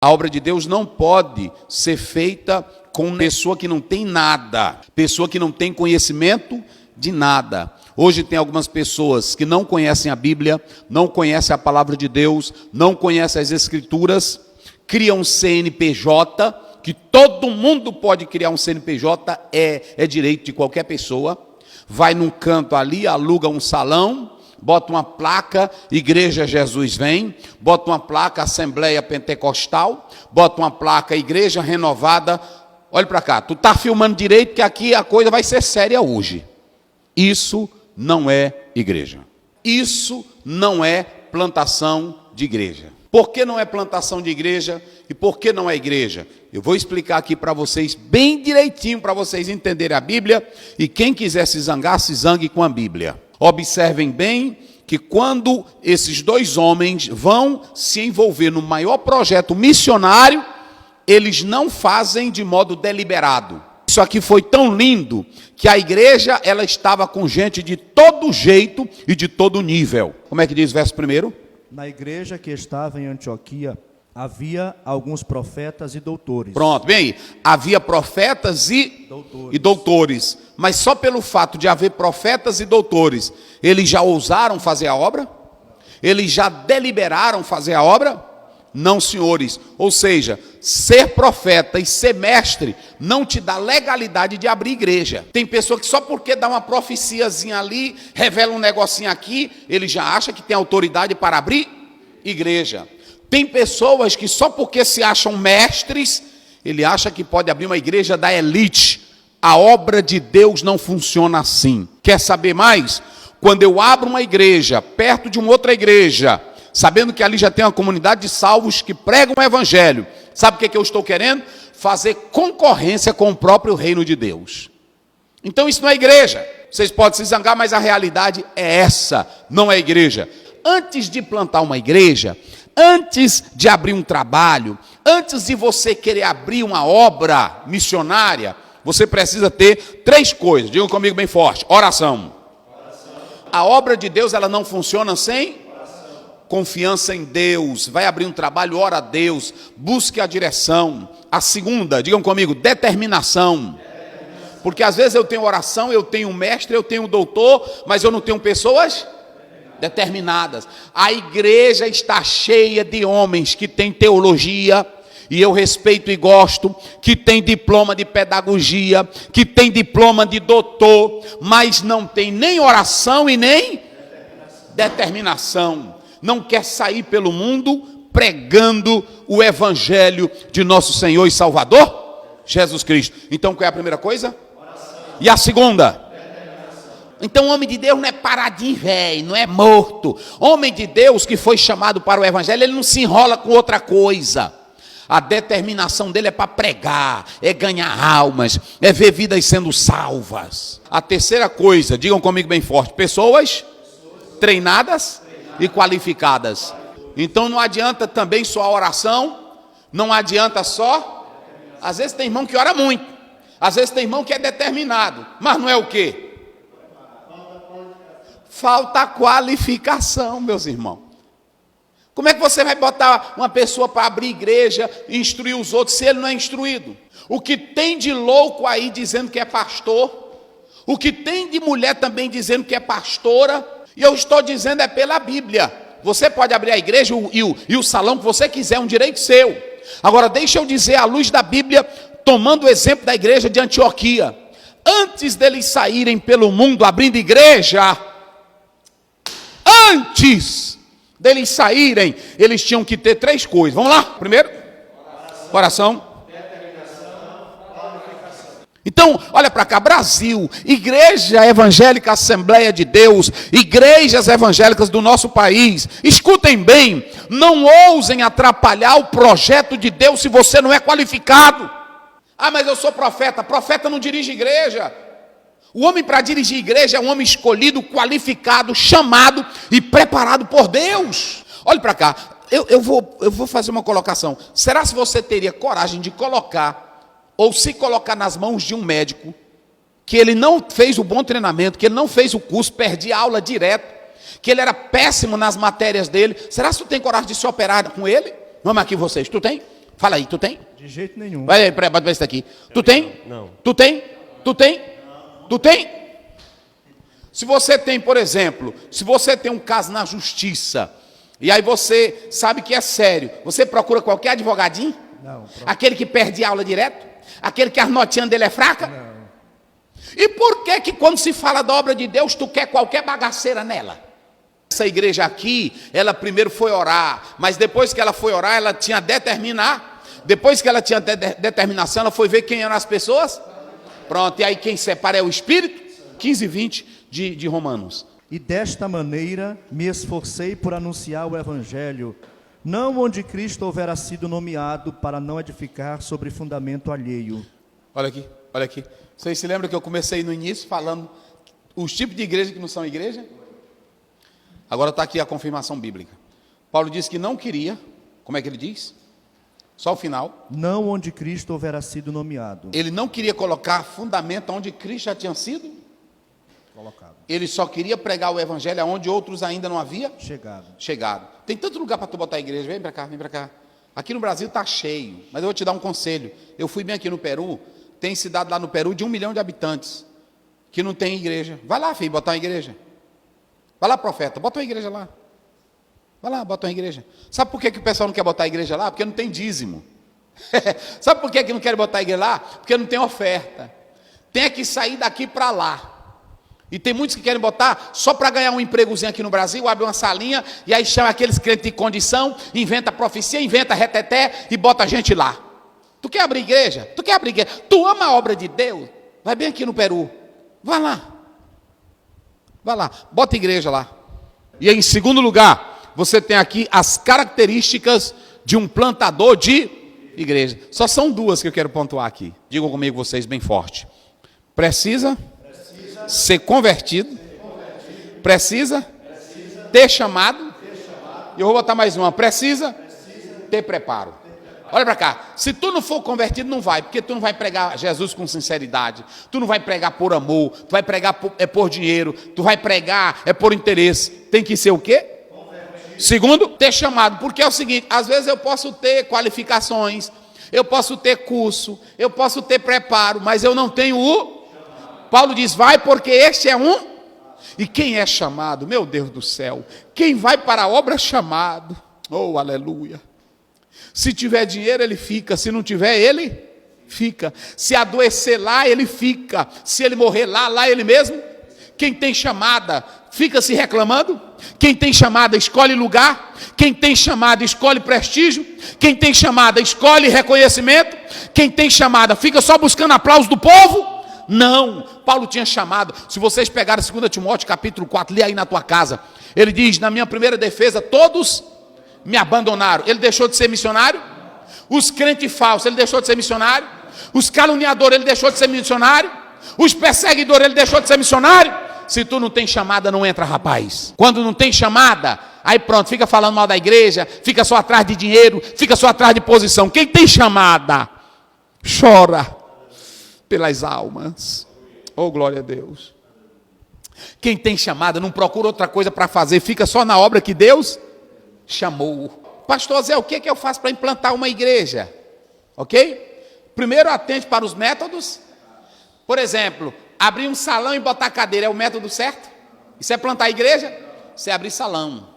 A obra de Deus não pode ser feita com pessoa que não tem nada, pessoa que não tem conhecimento de nada. Hoje tem algumas pessoas que não conhecem a Bíblia, não conhecem a palavra de Deus, não conhecem as Escrituras, criam um CNPJ, que todo mundo pode criar um CNPJ, é direito de qualquer pessoa. Vai num canto ali, aluga um salão, bota uma placa, Igreja Jesus Vem, bota uma placa, Assembleia Pentecostal, bota uma placa, Igreja Renovada. Olha para cá, tu está filmando direito que aqui a coisa vai ser séria hoje. Isso não é igreja. Isso não é plantação de igreja. Por que não é plantação de igreja e por que não é igreja? Eu vou explicar aqui para vocês bem direitinho, para vocês entenderem a Bíblia, e quem quiser se zangar, se zangue com a Bíblia. Observem bem que quando esses dois homens vão se envolver no maior projeto missionário, eles não fazem de modo deliberado. Isso aqui foi tão lindo que a igreja ela estava com gente de todo jeito e de todo nível. Como é que diz o verso 1? Na igreja que estava em Antioquia, havia alguns profetas e doutores. Pronto, bem aí. Havia profetas e doutores. Mas só pelo fato de haver profetas e doutores, eles já ousaram fazer a obra? Eles já deliberaram fazer a obra? Não, senhores. Ou seja, ser profeta e ser mestre não te dá legalidade de abrir igreja. Tem pessoa que só porque dá uma profeciazinha ali, revela um negocinho aqui, ele já acha que tem autoridade para abrir igreja. Tem pessoas que só porque se acham mestres, ele acha que pode abrir uma igreja da elite. A obra de Deus não funciona assim. Quer saber mais? Quando eu abro uma igreja perto de uma outra igreja, sabendo que ali já tem uma comunidade de salvos que pregam o evangelho, sabe o que eu estou querendo? Fazer concorrência com o próprio reino de Deus. Então isso não é igreja. Vocês podem se zangar, mas a realidade é essa, não é igreja. Antes de plantar uma igreja, antes de abrir um trabalho, antes de você querer abrir uma obra missionária, você precisa ter 3 coisas. Digam comigo bem forte: oração. A obra de Deus ela não funciona sem confiança em Deus. Vai abrir um trabalho, ora a Deus, busque a direção. A segunda, digam comigo, determinação. Porque às vezes eu tenho oração, eu tenho um mestre, eu tenho um doutor, mas eu não tenho pessoas determinadas. A igreja está cheia de homens que têm teologia, e eu respeito e gosto, que tem diploma de pedagogia, que tem diploma de doutor, mas não tem nem oração e nem determinação. Não quer sair pelo mundo pregando o evangelho de nosso Senhor e Salvador, Jesus Cristo. Então qual é a primeira coisa? Oração. E a segunda? Então, homem de Deus não é paradinho, velho, não é morto. Homem de Deus que foi chamado para o evangelho, ele não se enrola com outra coisa. A determinação dele é para pregar, é ganhar almas, é ver vidas sendo salvas. A terceira coisa, digam comigo bem forte: pessoas treinadas e qualificadas. Então não adianta também só a oração, não adianta só. Às vezes tem irmão que ora muito, às vezes tem irmão que é determinado, mas não é o quê? Falta qualificação, meus irmãos. Como é que você vai botar uma pessoa para abrir igreja e instruir os outros se ele não é instruído? O que tem de louco aí dizendo que é pastor, o que tem de mulher também dizendo que é pastora, e eu estou dizendo é pela Bíblia. Você pode abrir a igreja e o salão que você quiser, é um direito seu. Agora deixa eu dizer à luz da Bíblia, tomando o exemplo da igreja de Antioquia. Antes deles saírem pelo mundo abrindo igreja, antes deles saírem, eles tinham que ter 3 coisas. Vamos lá? Primeiro, oração. Então, olha para cá, Brasil, Igreja Evangélica Assembleia de Deus, igrejas evangélicas do nosso país, escutem bem, não ousem atrapalhar o projeto de Deus se você não é qualificado. Ah, mas eu sou profeta. Profeta não dirige igreja. O homem para dirigir igreja é um homem escolhido, qualificado, chamado e preparado por Deus. Olhe para cá, eu vou fazer uma colocação. Será se você teria coragem de colocar, ou se colocar nas mãos de um médico, que ele não fez o bom treinamento, que ele não fez o curso, perdia aula direto, que ele era péssimo nas matérias dele, será que tu tem coragem de se operar com ele? Vamos aqui vocês, tu tem? Fala aí, tu tem? De jeito nenhum. Vai aí, bota ver isso aqui. Tu tem? Não. Tu tem? Tu tem? Tu tem? Se você tem, por exemplo, se você tem um caso na justiça, e aí você sabe que é sério, você procura qualquer advogadinho? Não. Aquele que perde aula direto? Aquele que as notinhas dele é fraca? Não. E por que quando se fala da obra de Deus, tu quer qualquer bagaceira nela? Essa igreja aqui, ela primeiro foi orar, mas depois que ela foi orar, ela tinha determinar. Depois que ela tinha determinação, ela foi ver quem eram as pessoas. Pronto, e aí quem separa é o Espírito. 15 e 20 de Romanos. E desta maneira me esforcei por anunciar o Evangelho, não onde Cristo houvera sido nomeado, para não edificar sobre fundamento alheio. Olha aqui, olha aqui. Vocês se lembram que eu comecei no início falando os tipos de igreja que não são igreja? Agora está aqui a confirmação bíblica. Paulo disse que não queria, como é que ele diz? Só o final. Não onde Cristo houvera sido nomeado. Ele não queria colocar fundamento onde Cristo já tinha sido Colocado. Ele só queria pregar o evangelho onde outros ainda não haviam chegado. Tem tanto lugar para tu botar a igreja. Vem para cá, vem para cá. Aqui no Brasil está cheio, mas eu vou te dar um conselho. Eu fui bem aqui no Peru, tem cidade lá no Peru de 1 milhão de habitantes, que não tem igreja. Vai lá, filho, botar uma igreja. Vai lá, profeta, bota uma igreja lá. Vai lá, bota uma igreja. Sabe por que o pessoal não quer botar a igreja lá? Porque não tem dízimo. Sabe por que não quer botar a igreja lá? Porque não tem oferta. Tem que sair daqui para lá. E tem muitos que querem botar só para ganhar um empregozinho aqui no Brasil, abre uma salinha, e aí chama aqueles crentes de condição, inventa profecia, inventa reteté e bota a gente lá. Tu quer abrir igreja? Tu quer abrir igreja? Tu ama a obra de Deus? Vai bem aqui no Peru. Vai lá. Vai lá, bota igreja lá. E em segundo lugar, você tem aqui as características de um plantador de igreja. Só são duas que eu quero pontuar aqui. Digam comigo vocês bem forte. Precisa ser convertido. Precisa ter chamado. E eu vou botar mais uma. Precisa ter preparo. Olha para cá. Se tu não for convertido, não vai. Porque tu não vai pregar Jesus com sinceridade. Tu não vai pregar por amor. Tu vai pregar por dinheiro. Tu vai pregar por interesse. Tem que ser o quê? Segundo, ter chamado. Porque é o seguinte. Às vezes eu posso ter qualificações. Eu posso ter curso. Eu posso ter preparo. Mas eu não tenho o... Paulo diz, vai porque este é um... E quem é chamado? Meu Deus do céu. Quem vai para a obra chamado. Oh, aleluia. Se tiver dinheiro, ele fica. Se não tiver, ele fica. Se adoecer lá, ele fica. Se ele morrer lá, lá ele mesmo. Quem tem chamada, fica se reclamando. Quem tem chamada, escolhe lugar. Quem tem chamada, escolhe prestígio. Quem tem chamada, escolhe reconhecimento. Quem tem chamada, fica só buscando aplauso do povo. Não, Paulo tinha chamado. Se vocês pegarem 2 Timóteo capítulo 4, lê aí na tua casa. Ele diz, na minha primeira defesa, todos me abandonaram. Ele deixou de ser missionário? Os crentes falsos, ele deixou de ser missionário? Os caluniadores, ele deixou de ser missionário? Os perseguidores, ele deixou de ser missionário? Se tu não tem chamada, não entra, rapaz. Quando não tem chamada, aí pronto, fica falando mal da igreja, fica só atrás de dinheiro, fica só atrás de posição. Quem tem chamada, chora pelas almas. Oh, glória a Deus. Quem tem chamada não procura outra coisa para fazer, fica só na obra que Deus chamou. Pastor Zé, o que eu faço para implantar uma igreja? Ok? Primeiro, atente para os métodos. Por exemplo, abrir um salão e botar cadeira é o método certo? Isso é plantar a igreja? Isso é abrir salão.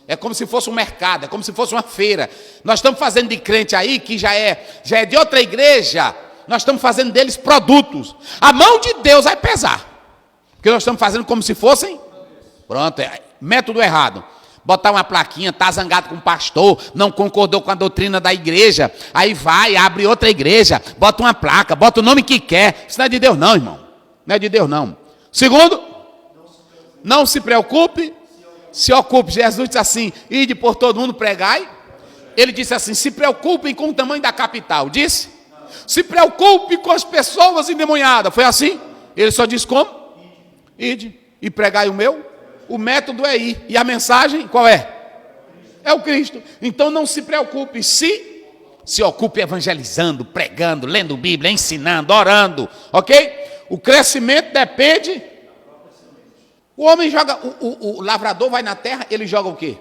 É como se fosse um mercado, é como se fosse uma feira. Nós estamos fazendo de crente aí, que já é de outra igreja. Nós estamos fazendo deles produtos. A mão de Deus vai pesar. Porque nós estamos fazendo como se fossem... Pronto, método errado. Botar uma plaquinha, tá zangado com o pastor, não concordou com a doutrina da igreja. Aí vai, abre outra igreja, bota uma placa, bota o nome que quer. Isso não é de Deus não, irmão. Não é de Deus não. Segundo, não se preocupe, se ocupe. Jesus disse assim, ide por todo mundo, pregai. Ele disse assim, se preocupem com o tamanho da capital. Disse? Se preocupe com as pessoas endemoniadas. Foi assim? Ele só disse como? Ide e pregai o meu. O método é ir. E a mensagem qual é? É o Cristo. Então não se preocupe. Se ocupe evangelizando, pregando, lendo Bíblia, ensinando, orando. Ok? O crescimento depende. O homem joga, o lavrador vai na terra, ele joga o quê?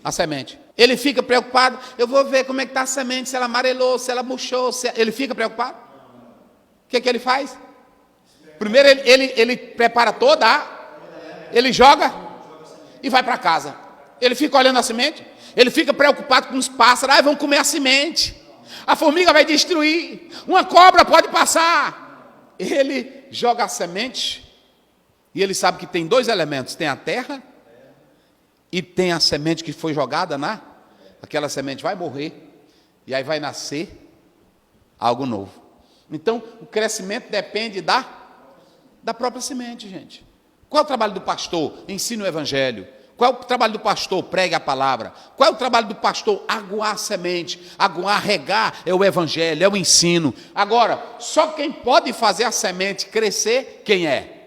A semente. Ele fica preocupado, eu vou ver como é que está a semente, se ela amarelou, se ela murchou, ele fica preocupado? O que é que ele faz? Primeiro ele prepara toda, ele joga e vai para casa. Ele fica olhando a semente, ele fica preocupado com os pássaros, vão comer a semente, a formiga vai destruir, uma cobra pode passar. Ele joga a semente e ele sabe que tem dois elementos, tem a terra e tem a semente que foi jogada aquela semente vai morrer e aí vai nascer algo novo. Então, o crescimento depende da própria semente, gente. Qual é o trabalho do pastor? Ensina o evangelho. Qual é o trabalho do pastor? Pregue a palavra. Qual é o trabalho do pastor? Aguar a semente. Aguar, regar é o evangelho, é o ensino. Agora, só quem pode fazer a semente crescer, quem é?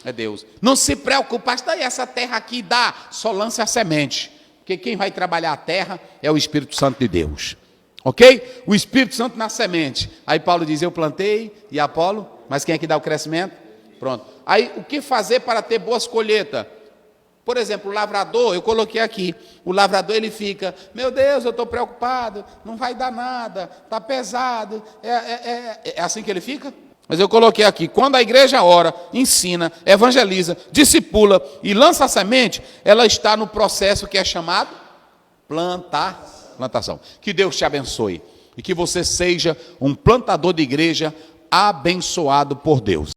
É Deus. Não se preocupe, daí essa terra aqui dá, só lance a semente. Porque quem vai trabalhar a terra é o Espírito Santo de Deus. Ok? O Espírito Santo na semente. Aí Paulo diz, eu plantei e Apolo, mas quem é que dá o crescimento? Pronto. Aí o que fazer para ter boas colheitas? Por exemplo, o lavrador, eu coloquei aqui, o lavrador ele fica, meu Deus, eu estou preocupado, não vai dar nada, está pesado, é assim que ele fica? Mas eu coloquei aqui, quando a igreja ora, ensina, evangeliza, discipula e lança a semente, ela está no processo que é chamado plantação. Que Deus te abençoe e que você seja um plantador de igreja abençoado por Deus.